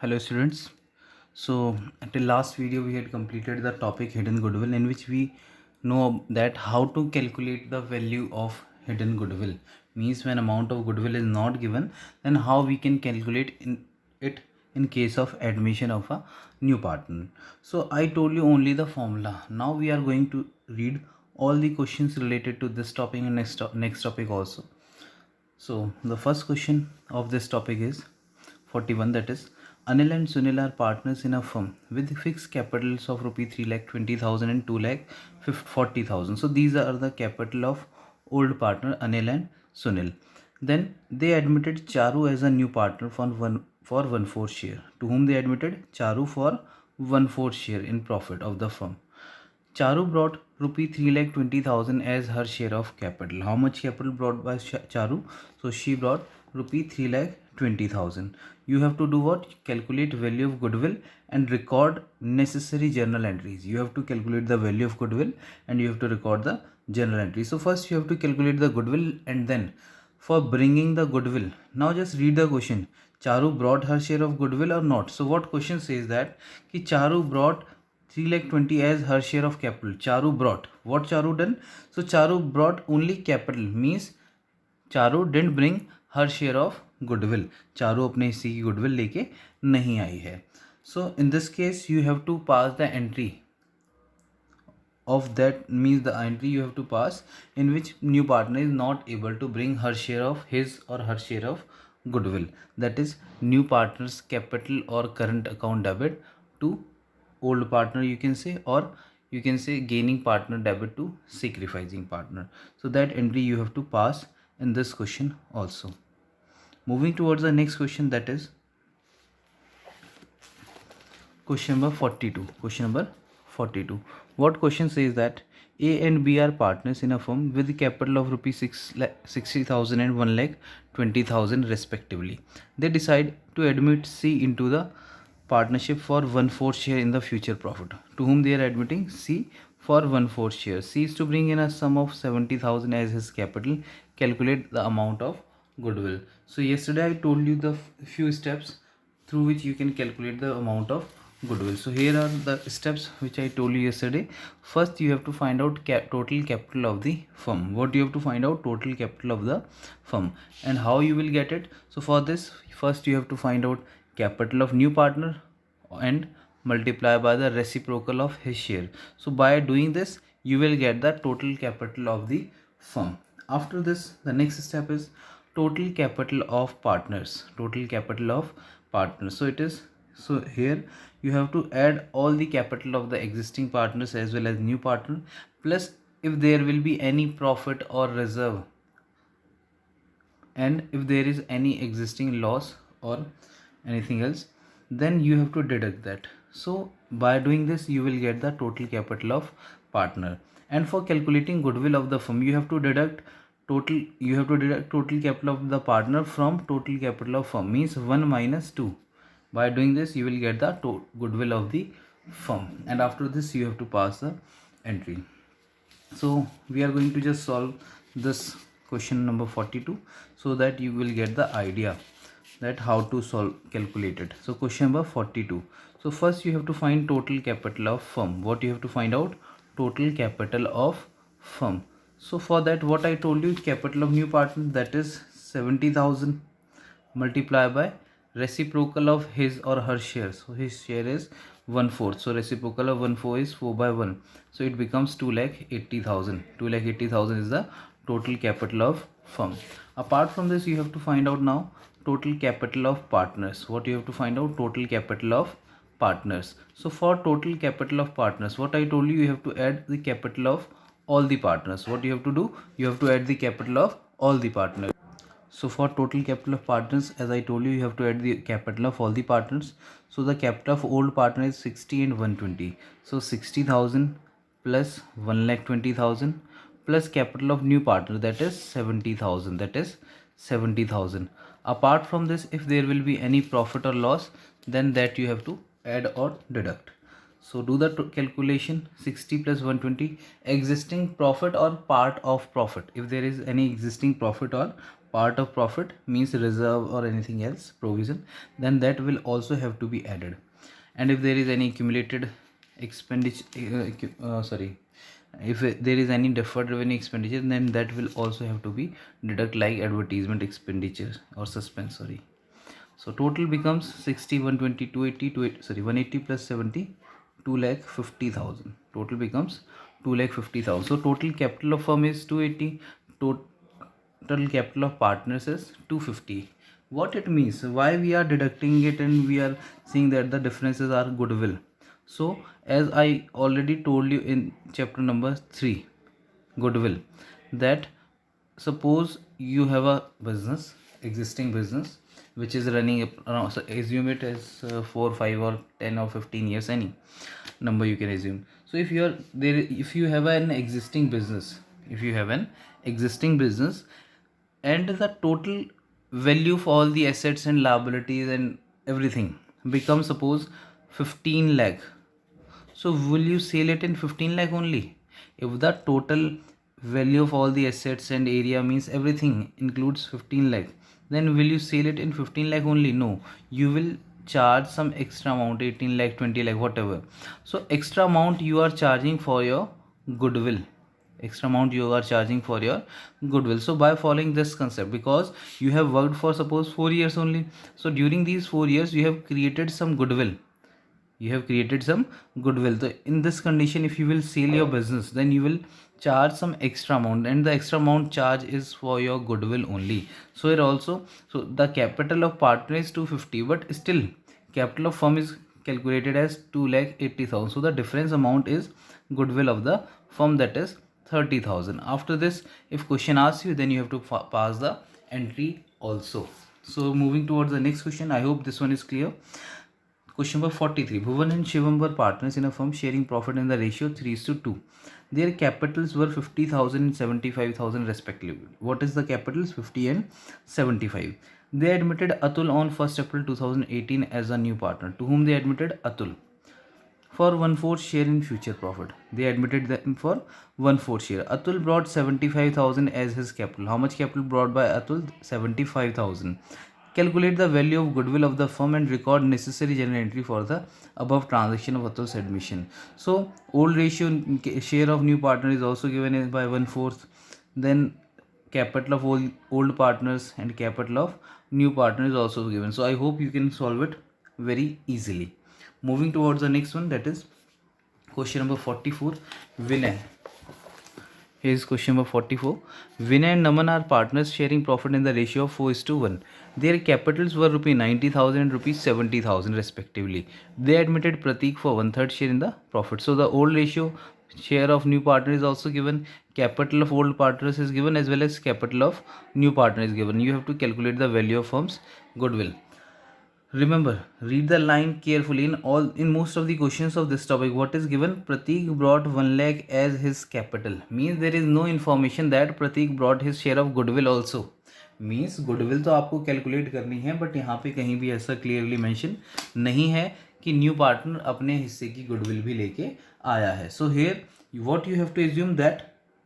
Hello students. So until last video we had completed the topic hidden goodwill, in which we know that how to calculate the value of hidden goodwill. Means when amount of goodwill is not given, then how we can calculate it in case of admission of a new partner. So I told you only the formula. Now we are going to read all the questions related to this topic and next topic also. So the first question of this topic is 41, that is Anil and Sunil are partners in a firm with fixed capitals of rupee 3,20,000 and 2,40,000. So these are the capital of old partner Anil and Sunil. Then they admitted Charu as a new partner for 1/4 share. To whom they admitted Charu for 1/4 share in profit of the firm. Charu brought rupee 3,20,000 as her share of capital. How much capital brought by Charu? So she brought rupee 3,20,000. You have to do what? Calculate value of goodwill and record necessary journal entries. You have to calculate the value of goodwill and you have to record the journal entry. So first you have to calculate the goodwill, and then for bringing the goodwill. Now just read the question. Charu brought her share of goodwill or not? So what question says that ki Charu brought 3,20,000 as her share of capital. Charu brought. What Charu done? So Charu brought only capital, means Charu didn't bring her share of goodwill. Charu अपने हिस्से की goodwill लेके नहीं आई है. So in this case you have to pass the entry of that, means the entry you have to pass in which new partner is not able to bring her share of his or her share of goodwill. That is new partner's capital or current account debit to old partner, you can say, or you can say gaining partner debit to sacrificing partner. So that entry you have to pass in this question also. Moving towards the next question, that is question number 42. Question number 42. What question says that A and B are partners in a firm with capital of rupees 60,000 and 1,20,000 respectively. They decide to admit C into the partnership for 1/4 share in the future profit. To whom they are admitting C for 1/4 share. C is to bring in a sum of 70,000 as his capital. Calculate the amount of goodwill. So yesterday I told you the few steps through which you can calculate the amount of goodwill. So here are the steps which I told you yesterday. First you have to find out total capital of the firm. What you have to find out? Total capital of the firm. And how you will get it? So for this, first you have to find out capital of new partner and multiply by the reciprocal of his share. So by doing this you will get the total capital of the firm. After this, the next step is total capital of partners. Total capital of partners. So here you have to add all the capital of the existing partners as well as new partner, plus if there will be any profit or reserve, and if there is any existing loss or anything else, then you have to deduct that. So by doing this you will get the total capital of partner. And for calculating goodwill of the firm, you have to deduct total capital of the partner from total capital of firm, means 1 minus 2. By doing this you will get the goodwill of the firm, and after this you have to pass the entry. So we are going to just solve this question number 42 so that you will get the idea that how to calculate it. So question number 42. So first you have to find total capital of firm. What you have to find out? Total capital of firm. So for that, what I told you, capital of new partner, that is 70,000 multiplied by reciprocal of his or her share. So his share is 1/4. So reciprocal of 1/4 is 4/1. So it becomes 2,80,000. 2,80,000 is the total capital of firm. Apart from this, you have to find out now total capital of partners. What you have to find out? Total capital of partners. So for total capital of partners, what I told you, you have to add the capital of all the partners. What you have to do? You have to add the capital of all the partners. So for total capital of partners, as I told you, you have to add the capital of all the partners. So the capital of old partner is 60 and 120. So 60,000 plus 1,20,000 plus capital of new partner, that is 70,000. That is 70,000. Apart from this, if there will be any profit or loss, then that you have to add or deduct. So do the calculation. 60 plus 120, existing profit or part of profit. If there is any existing profit or part of profit means reserve or anything else provision, then that will also have to be added. And if there is any accumulated expenditure if there is any deferred revenue expenditure, then that will also have to be deduct, like advertisement expenditure or suspense, sorry. So total becomes 60, 120, 280, 180 plus 70, 2,50,000. Total becomes 2,50,000. So total capital of firm is 280. Total capital of partners is 250. What it means? Why we are deducting it and we are seeing that the differences are goodwill? So as I already told you in chapter number 3, goodwill, that suppose you have a business, existing business, which is running around, so assume it as 4, 5 or 10 or 15 years, any number you can assume. So if you are there, if you have an existing business, and the total value of all the assets and liabilities and everything becomes, suppose, 15 lakh, so will you sell it in 15 lakh only? If the total value of all the assets and area means everything includes 15 lakh, then will you sell it in 15 lakh only? No, you will charge some extra amount, 18 lakh, 20 lakh, whatever. So extra amount you are charging for your goodwill. So by following this concept, because you have worked for suppose 4 years only, so during these 4 years you have created some goodwill. So in this condition, if you will sell your business, then you will charge some extra amount, and the extra amount charge is for your goodwill only. So here also, so the capital of partner is 250, but still capital of firm is calculated as 2,80,000. So the difference amount is goodwill of the firm, that is 30,000. After this, if question asks you, then you have to pass the entry also. So moving towards the next question, I hope this one is clear. Question number 43. Bhuvan and Shivam were partners in a firm sharing profit in the ratio 3:2. Their capitals were 50,000 and 75,000 respectively. What is the capitals? 50 and 75. They admitted Atul on 1st April 2018 as a new partner. To whom they admitted? Atul. For 1/4 share in future profit. They admitted them for 1/4 share. Atul brought 75,000 as his capital. How much capital brought by Atul? 75,000. Calculate the value of goodwill of the firm and record necessary journal entry for the above transaction of Atul's admission. So old ratio share of new partner is also given by 1/4. Then capital of old partners and capital of new partner is also given. So I hope you can solve it very easily. Moving towards the next one, that is question number 44. Vinay. Here is question number 44. Vinay and Naman are partners sharing profit in the ratio of 4:1. Their capitals were Rs 90,000 and Rs 70,000 respectively. They admitted Pratik for 1/3 share in the profit. So the old ratio share of new partner is also given. Capital of old partners is given, as well as capital of new partner is given. You have to calculate the value of firm's goodwill. Remember, read the line carefully. In most of the questions of this topic, what is given? Pratik brought 1 lakh as his capital. Means there is no information that Pratik brought his share of goodwill also. Means goodwill तो आपको calculate करनी है, but यहाँ पे कहीं भी ऐसा clearly mention नहीं है कि न्यू पार्टनर अपने हिस्से की गुडविल भी लेके आया है. So here what you have to assume that,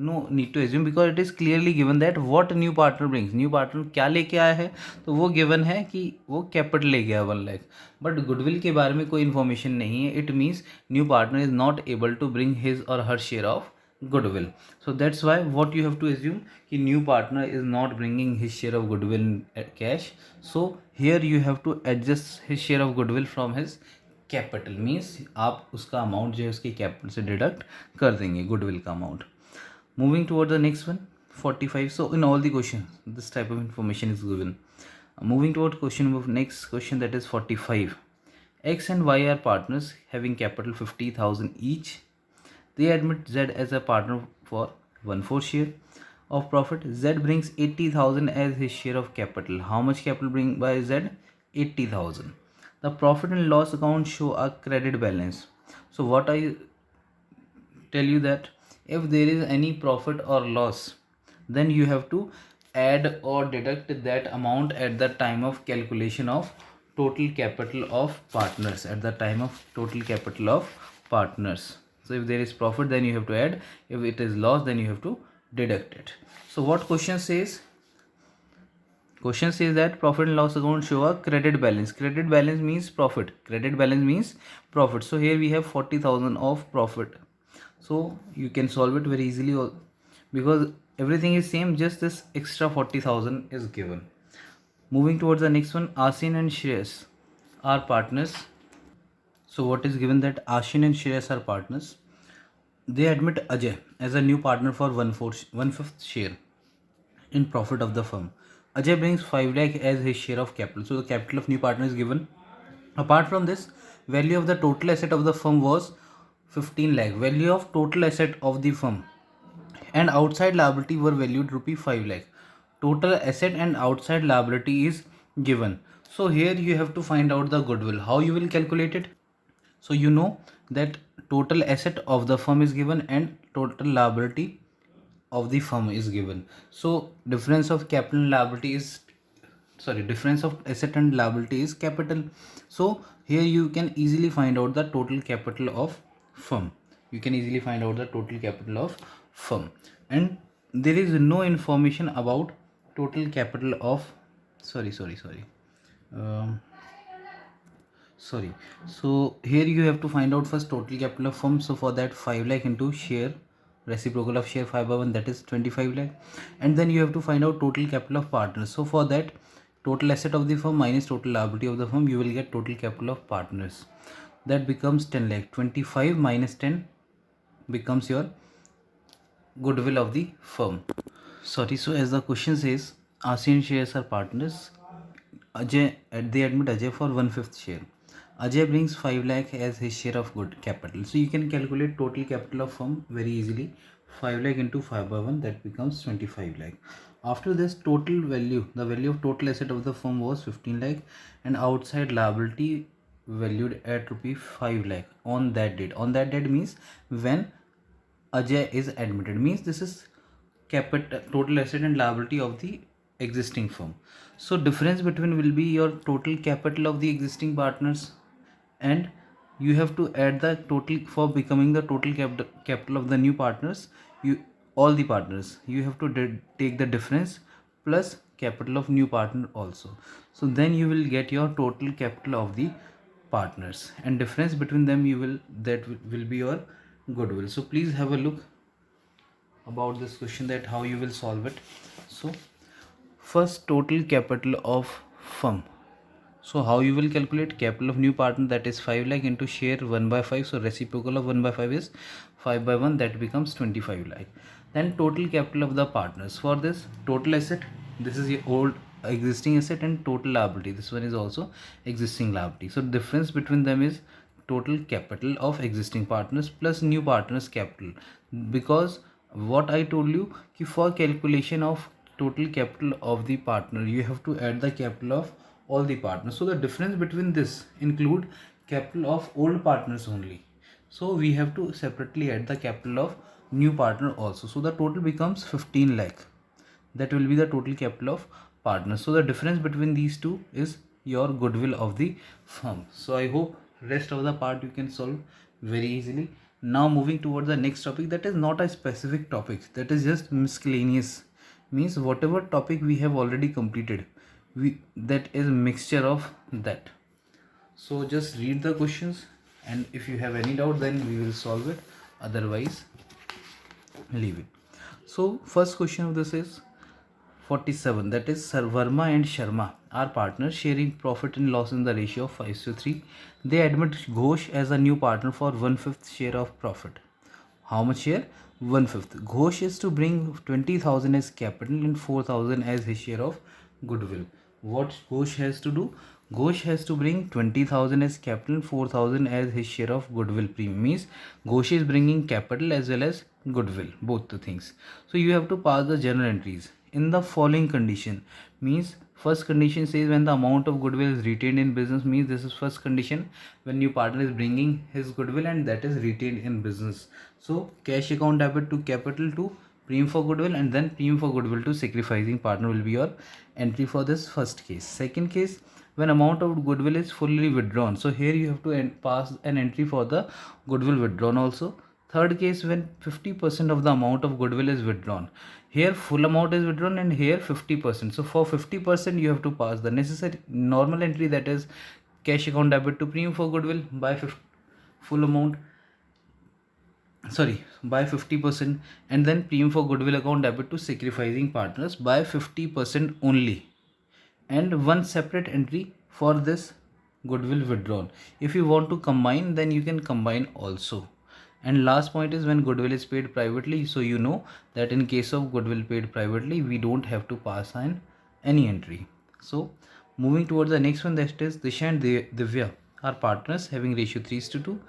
no need to assume, because it is clearly given that what new partner brings. New partner क्या लेके आया है, तो वो गिवन है कि वो कैपिटल ले गया 1 लाख, बट गुडविल के बारे में कोई इन्फॉर्मेशन नहीं है. It means new partner is not able to bring his or her share of goodwill. So that's why what you have to assume कि new partner is not bringing his share of goodwill in cash. So here you have to adjust his share of goodwill from his capital. Means आप उसका amount जो है उसके capital से deduct कर देंगे goodwill का amount. Moving toward the next one, 45. So in all the questions this type of information is given. Moving toward next question, that is 45. X and Y are partners having capital 50,000 each. They admit Z as a partner for 1/4 share of profit. Z brings 80,000 as his share of capital. How much capital bring by Z? 80,000. The profit and loss account show a credit balance. So what I tell you that if there is any profit or loss, then you have to add or deduct that amount at the time of calculation of total capital of partners. So if there is profit, then you have to add. If it is loss, then you have to deduct it. So what question says? Question says that profit and loss account show a credit balance. Credit balance means profit. Credit balance means profit. So here we have 40,000 of profit. So you can solve it very easily because everything is same, just this extra 40,000 is given. Moving towards the next one, Asin and Shreyas are partners. So what is given that Ashin and Shreyas are partners. They admit Ajay as a new partner for 1/5 share in profit of the firm. Ajay brings 5 lakh as his share of capital. So the capital of new partner is given. Apart from this, value of the total asset of the firm was 15 lakh. Value of total asset of the firm and outside liability were valued rupee 5 lakh. Total asset and outside liability is given. So here you have to find out the goodwill. How you will calculate it? So you know that total asset of the firm is given and total liability of the firm is given. So difference of capital and liability is, sorry, difference of asset and liability is capital. So here you can easily find out the total capital of firm. You can easily find out the total capital of firm, and there is no information about total capital of, um, sorry. So here you have to find out first total capital of firm. So for that, 5 lakh into share reciprocal of share 5/1, that is 25 lakh. And then you have to find out total capital of partners. So for that, total asset of the firm minus total liability of the firm, you will get total capital of partners. That becomes 10 lakh. 25 minus 10 becomes your goodwill of the firm. Sorry, so as the question says, Asin shares are partners. Ajay, they admit Ajay for 1/5 share. Ajay brings 5 lakh as his share of good capital. So you can calculate total capital of firm very easily. 5 lakh into 5/1, that becomes 25 lakh. After this, total value, the value of total asset of the firm was 15 lakh and outside liability valued at rupee 5 lakh on that date. On that date means when Ajay is admitted, means this is capital, total asset and liability of the existing firm. So difference between will be your total capital of the existing partners, and you have to add the total for becoming the total capital of the new partners. You, all the partners, you have to take the difference plus capital of new partner also. So then you will get your total capital of the partners, and difference between them you will, that will be your goodwill. So please have a look about this question, that how you will solve it. So first, total capital of firm. So how you will calculate capital of new partner, that is 5 lakh into share 1/5. So reciprocal of 1/5 is 5/1, that becomes 25 lakh. Then total capital of the partners. For this, total asset, this is your old existing asset, and total liability, this one is also existing liability. So difference between them is total capital of existing partners plus new partners capital. Because what I told you, कि for calculation of total capital of the partner, you have to add the capital of all the partners. So the difference between this include capital of old partners only. So we have to separately add the capital of new partner also. So the total becomes 15 lakh. That will be the total capital of partners. So the difference between these two is your goodwill of the firm. So I hope rest of the part you can solve very easily. Now moving towards the next topic, that is not a specific topic, that is just miscellaneous, means whatever topic we have already completed, that is mixture of that. So just read the questions, and if you have any doubt then we will solve it, otherwise leave it. So first question of this is 47, that is Sir Verma and Sharma are partners sharing profit and loss in the ratio of 5:3. They admit Ghosh as a new partner for 1/5 share of profit. How much share? 1/5. Ghosh is to bring 20,000 as capital and 4,000 as his share of goodwill. What Ghosh has to do? Ghosh has to bring 20,000 as capital and 4,000 as his share of goodwill premium. Means Ghosh is bringing capital as well as goodwill, both the things. So you have to pass the journal entries in the following condition. Means first condition says when the amount of goodwill is retained in business, means this is first condition, when new partner is bringing his goodwill and that is retained in business. So cash account debit to capital to premium for goodwill, and then premium for goodwill to sacrificing partner will be your entry for this first case. Second case, when amount of goodwill is fully withdrawn. So here you have to pass an entry for the goodwill withdrawn also. Third case, when 50% of the amount of goodwill is withdrawn. Here full amount is withdrawn and here 50%. So for 50% you have to pass the necessary normal entry, that is cash account debit to premium for goodwill by full amount, sorry, by 50%, and then premium for goodwill account debit to sacrificing partners by 50% only, and one separate entry for this goodwill withdrawn. If you want to combine, then you can combine also. And last point is when goodwill is paid privately, so you know that in case of goodwill paid privately, we don't have to pass on any entry. So moving towards the next one, that is Disha and Divya are partners having ratio 3:2.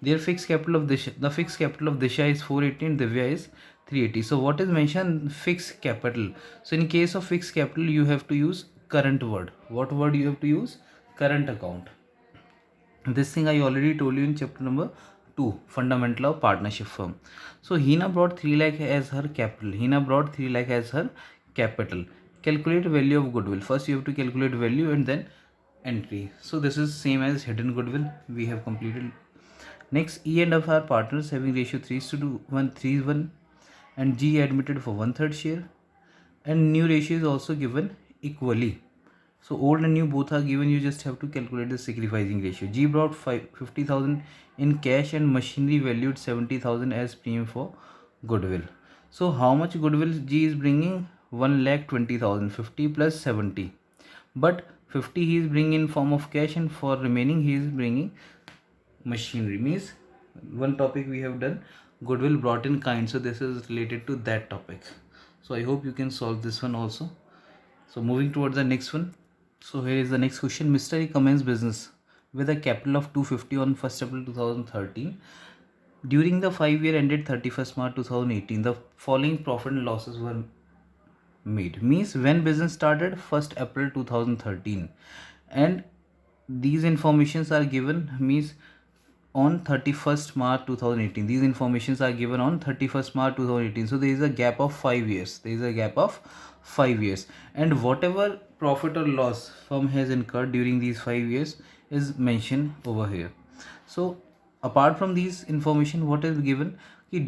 Their fixed capital of Disha, the fixed capital of Disha is 480 and Divya is 380. So what is mentioned? Fixed capital. So in case of fixed capital, you have to use current word. What word you have to use? Current account. This thing I already told you in chapter number 2, fundamental of partnership firm. So Hina brought 3 lakh as her capital. Hina brought 3 lakh as her capital. Calculate value of goodwill. First you have to calculate value and then entry. So this is same as hidden goodwill. We have completed. Next, E and F are partners having ratio 3:1 and G admitted for 1/3 share, and new ratio is also given equally. So old and new both are given, you just have to calculate the sacrificing ratio. G brought 50,000 in cash and machinery valued 70,000 as premium for goodwill. So how much goodwill G is bringing? 1,20,000, 50 plus 70. But 50 he is bringing in form of cash, and for remaining he is bringing machinery. Means one topic we have done, goodwill brought in kind, so this is related to that topic. So I hope you can solve this one also. So moving towards the next one. So here is the next question. Mr. A commenced business with a capital of 250 on 1st April 2013. During the 5 year ended 31st March 2018, the following profit and losses were made. Means when business started 1st April 2013, and these informations are given, means on 31st March 2018. These informations are given on 31st March 2018. So there is a gap of 5 years. There is a gap of 5 years. And whatever profit or loss firm has incurred during these 5 years is mentioned over here. So apart from these information, what is given?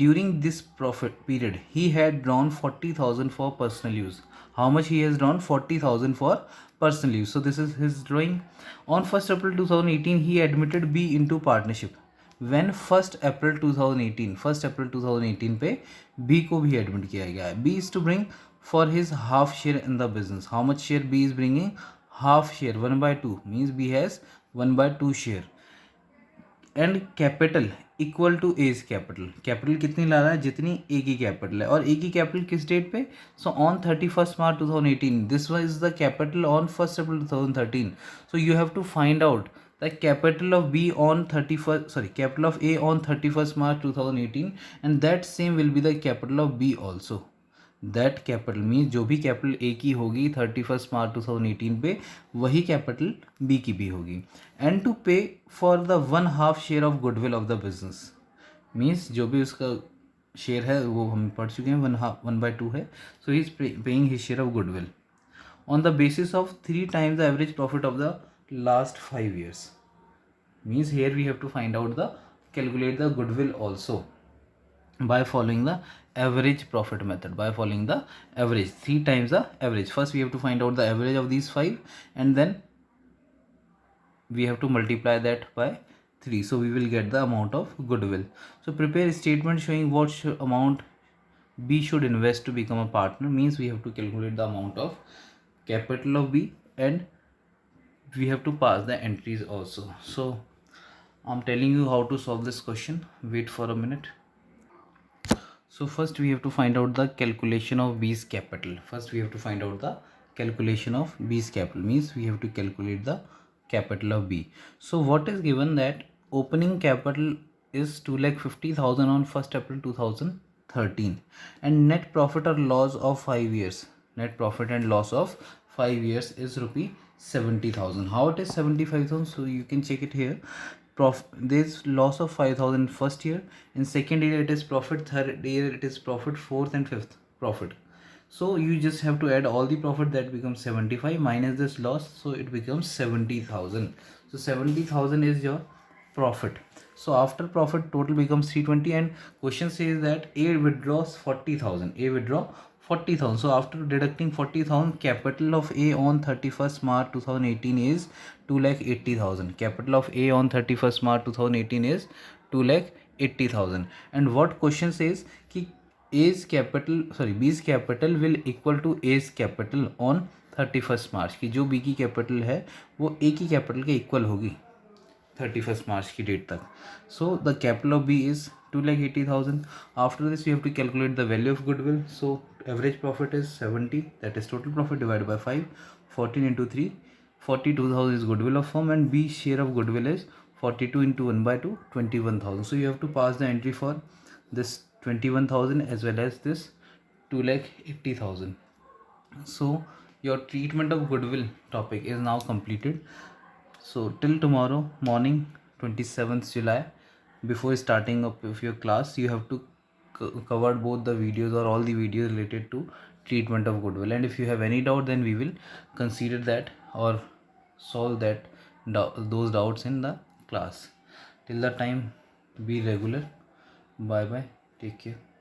During this profit period, he had drawn 40,000 for personal use. How much he has drawn? 40,000 for personal use. So this is his drawing. On 1st April 2018, he admitted B into partnership. When 1st April 2018 पे B को भी admit किया गया है. B is to bring for his half share in the business. How much share B is bringing? Half share, 1/2. Means B has 1/2 share. And capital equal to as capital. Capital कितनी ला रहा है? जितनी ए की capital है. और ए की capital किस डेट पे? So on 31st March 2018. This was the capital on 1st April 2013. So you have to find out the capital of B on 31st, sorry, capital of A on 31st March 2018, and that same will be the capital of B also. That capital means जो भी capital A की होगी 31st March 2018 पे, वही capital B की भी होगी. And to पे for the 1/2 share of goodwill of the business. Means जो भी उसका शेयर है वो हम पढ़ चुके हैं, 1/2 है. So he is paying his share of goodwill on the basis of 3 times the average profit of the last 5 years. Means here we have to find out the calculate the goodwill also by following the average profit method. By following the average, 3 times the average. First we have to find out the average of these 5, and then we have to multiply that by 3. So we will get the amount of goodwill. So prepare a statement showing what amount B should invest to become a partner. Means we have to calculate the amount of capital of B, and we have to pass the entries also. So I'm telling you how to solve this question. Wait for a minute. So first we have to find out the calculation of B's capital. First we have to find out the calculation of B's capital. Means we have to calculate the capital of B. So what is given? That opening capital is 2,50,000 on 1st April 2013, and net profit or loss of 5 years. Net profit and loss of 5 years is rupee 70,000. How it is 75,000? So you can check it here. There is loss of 5,000 first year, in second year it is profit, third year it is profit, fourth and fifth profit. So you just have to add all the profit, that becomes 75 minus this loss, so it becomes 70,000. So 70,000 is your profit. So after profit total becomes 320, and question says that A withdraws 40,000. A withdraw 40,000. So after deducting 40,000, capital of A on 31st March 2018 is 2,80,000. Capital of A on 31st March 2018 is 2,80,000. And what question says कि B's capital will equal to A's capital on 31st March, कि जो B की capital है वो A की capital के equal होगी 31st March की डेट तक. So the capital of B is 2,80,000. After this you have to calculate the value of goodwill. So average profit is 70, that is total profit divided by 5. 14 into 3, 42,000 is goodwill of firm, and B share of goodwill is 42 into 1 by 2, 21,000. So you have to pass the entry for this 21,000 as well as this 2,80,000. So your treatment of goodwill topic is now completed. So till tomorrow morning, 27th July, before starting up with your class, you have to cover both the videos or all the videos related to treatment of goodwill. And if you have any doubt, then we will consider that or solve that those doubts in the class. Till that time, be regular. Bye bye. Take care.